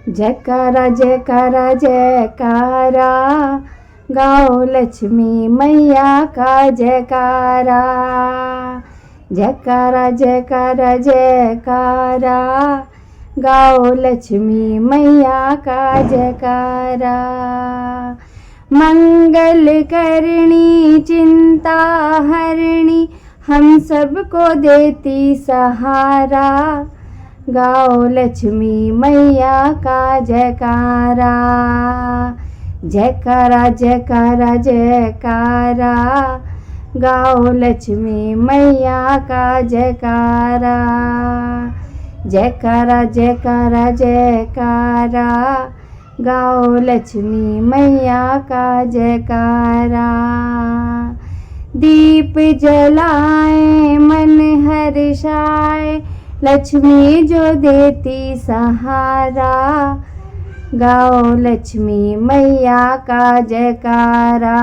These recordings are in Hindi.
जयकारा जयकारा जयकारा, गाओ लक्ष्मी मैया का जयकारा। जयकारा जयकारा जयकारा, गाओ लक्ष्मी मैया का जयकारा। मंगल करणी चिंता हरणी, हम सबको देती सहारा, गाओ लक्ष्मी मैया का जयकारा। जयकारा जयकारा जयकारा, गाओ लक्ष्मी मैया का जयकारा। जयकारा जयकारा जयकारा, गाओ लक्ष्मी मैया का जयकारा। दीप जलाए मन हर्षाए, लक्ष्मी जो देती सहारा, गाओ लक्ष्मी मैया का जयकारा।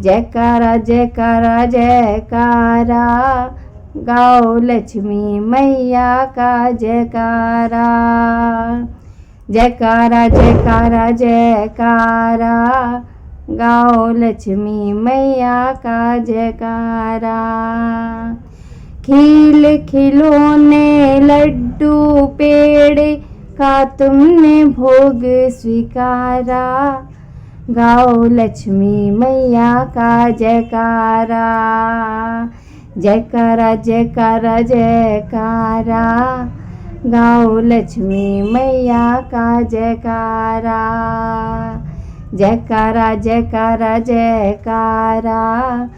जयकारा जयकारा जयकारा, गाओ लक्ष्मी मैया का जयकारा। जयकारा जयकारा जयकारा, गाओ लक्ष्मी मैया का जयकारा। खील खिलौने लड्डू पेड़े का तुमने भोग स्वीकारा, गाओ लक्ष्मी मैया का जयकारा। जयकारा जयकारा जयकारा, गाओ लक्ष्मी मैया का जयकारा। जयकारा जयकारा जयकारा,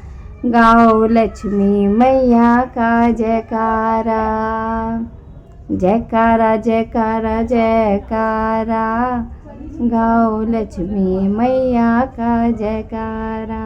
गाओ लक्ष्मी मैया का जयकारा। जयकारा जयकारा जयकारा, गाओ लक्ष्मी मैया का जयकारा।